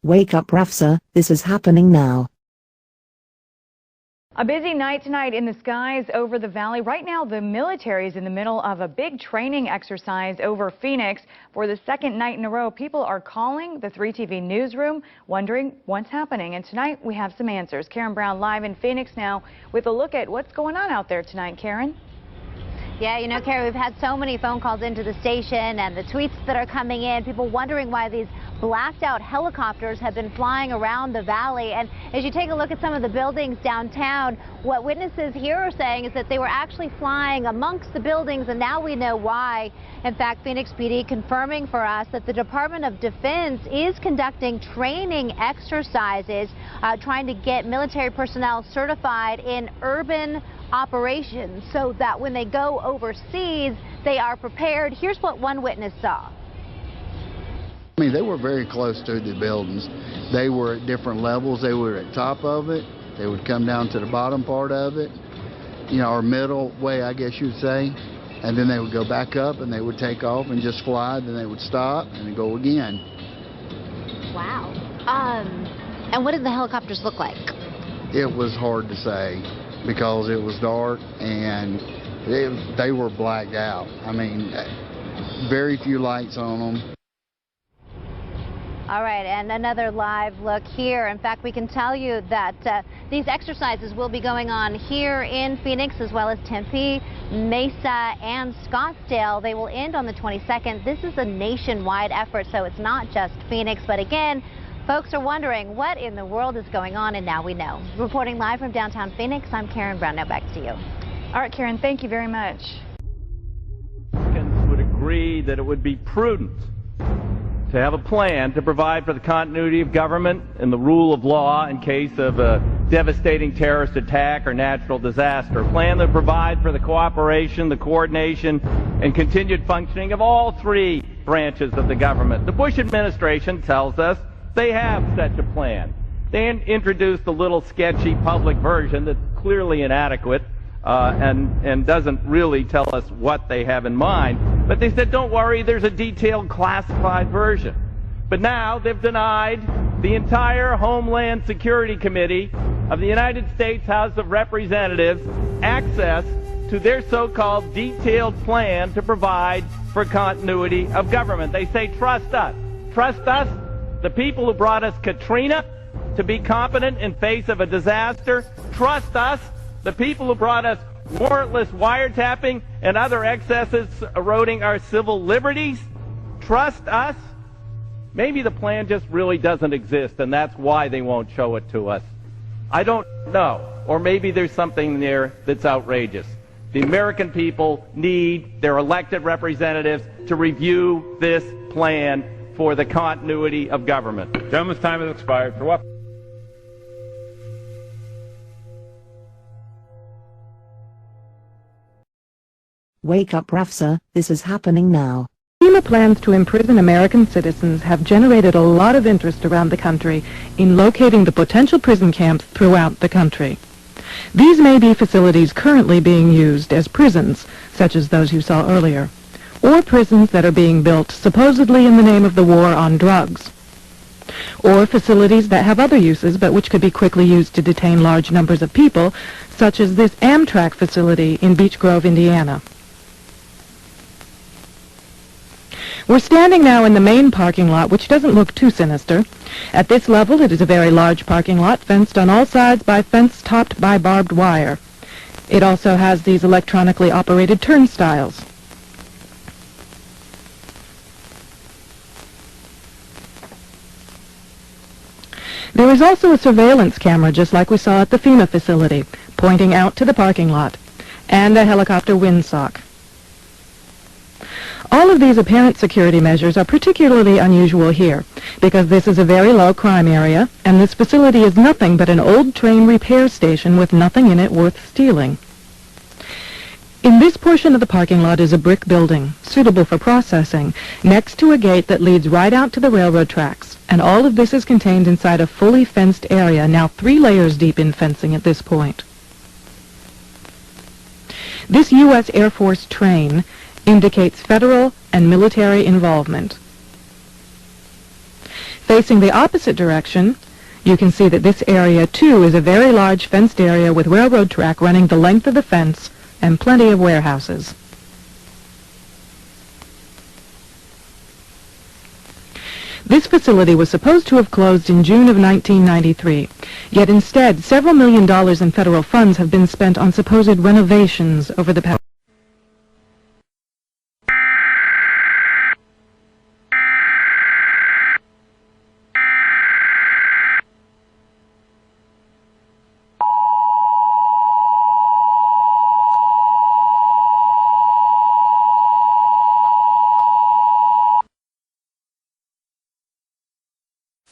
Wake up Rafsa, this is happening now. A busy night tonight in the skies over the valley. Right now, the military is in the middle of a big training exercise over Phoenix. For the second night in a row, people are calling the 3TV newsroom, wondering what's happening. And tonight, we have some answers. Karen Brown live in Phoenix now with a look at what's going on out there tonight. Karen? Yeah, you know, Carrie, we've had so many phone calls into the station and the tweets that are coming in, people wondering why these blacked out helicopters have been flying around the valley. And as you take a look at some of the buildings downtown, what witnesses here are saying is that they were actually flying amongst the buildings, and now we know why. In fact, Phoenix PD confirming for us that the Department of Defense is conducting training exercises, trying to get military personnel certified in urban operations so that when they go overseas, they are prepared. Here's what one witness saw. I mean, they were very close to the buildings. They were at different levels. They were at top of it. They would come down to the bottom part of it, you know, or middle way, I guess you'd say. And then they would go back up and they would take off and just fly. Then they would stop and then go again. Wow. And what did the helicopters look like? It was hard to say because it was dark and they were blacked out. I mean, very few lights on them. All right, and another live look here. In fact, we can tell you that these exercises will be going on here in Phoenix as well as Tempe, Mesa, and Scottsdale. They will end on the 22nd. This is a nationwide effort, so it's not just Phoenix. But again, folks are wondering what in the world is going on, and now we know. Reporting live from downtown Phoenix, I'm Karen Brown. Now back to you. All right, Karen, thank you very much. Americans would agree that it would be prudent to have a plan to provide for the continuity of government and the rule of law in case of a devastating terrorist attack or natural disaster. A plan that provide for the cooperation, the coordination, and continued functioning of all three branches of the government. The Bush administration tells us they have such a plan. They introduced a little sketchy public version that's clearly inadequate and doesn't really tell us what they have in mind. But they said, don't worry, there's a detailed classified version. But now they've denied the entire Homeland Security Committee of the United States House of Representatives access to their so-called detailed plan to provide for continuity of government. They say, trust us. Trust us, the people who brought us Katrina, to be competent in face of a disaster. Trust us, the people who brought us warrantless wiretapping and other excesses eroding our civil liberties. Trust us. Maybe the plan just really doesn't exist, and that's why they won't show it to us. I don't know. Or maybe there's something there that's outrageous. The American people need their elected representatives to review this plan for the continuity of government. Gentleman's time has expired. For what? Wake up Rafsa, this is happening now. FEMA plans to imprison American citizens have generated a lot of interest around the country in locating the potential prison camps throughout the country. These may be facilities currently being used as prisons, such as those you saw earlier, or prisons that are being built supposedly in the name of the war on drugs, or facilities that have other uses but which could be quickly used to detain large numbers of people, such as this Amtrak facility in Beech Grove, Indiana. We're standing now in the main parking lot, which doesn't look too sinister. At this level, it is a very large parking lot, fenced on all sides by fence topped by barbed wire. It also has these electronically operated turnstiles. There is also a surveillance camera, just like we saw at the FEMA facility, pointing out to the parking lot, and a helicopter windsock. All of these apparent security measures are particularly unusual here, because this is a very low crime area, and this facility is nothing but an old train repair station with nothing in it worth stealing. In this portion of the parking lot is a brick building, suitable for processing, next to a gate that leads right out to the railroad tracks, and all of this is contained inside a fully fenced area, now 3 layers deep in fencing at this point. This U.S. Air Force train indicates federal and military involvement. Facing the opposite direction, you can see that this area, too, is a very large fenced area with railroad track running the length of the fence and plenty of warehouses. This facility was supposed to have closed in June of 1993, yet instead several $1 million in federal funds have been spent on supposed renovations over the past.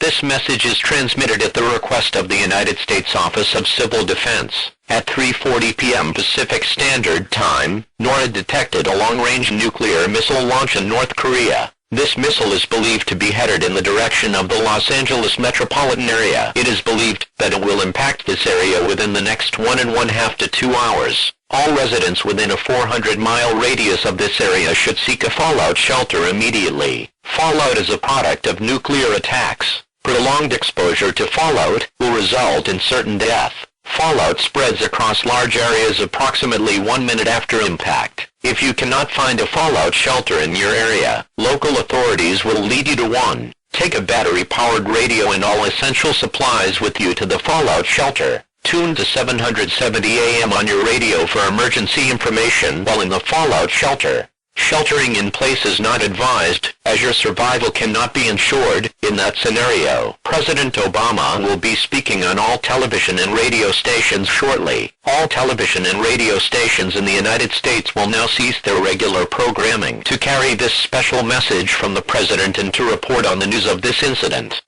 This message is transmitted at the request of the United States Office of Civil Defense. At 3:40 p.m. Pacific Standard Time, NORAD detected a long-range nuclear missile launch in North Korea. This missile is believed to be headed in the direction of the Los Angeles metropolitan area. It is believed that it will impact this area within the next 1.5 to 2 hours. All residents within a 400-mile radius of this area should seek a fallout shelter immediately. Fallout is a product of nuclear attacks. Prolonged exposure to fallout will result in certain death. Fallout spreads across large areas approximately 1 minute after impact. If you cannot find a fallout shelter in your area, local authorities will lead you to one. Take a battery-powered radio and all essential supplies with you to the fallout shelter. Tune to 770 AM on your radio for emergency information while in the fallout shelter. Sheltering in place is not advised, as your survival cannot be ensured. In that scenario, President Obama will be speaking on all television and radio stations shortly. All television and radio stations in the United States will now cease their regular programming to carry this special message from the President and to report on the news of this incident.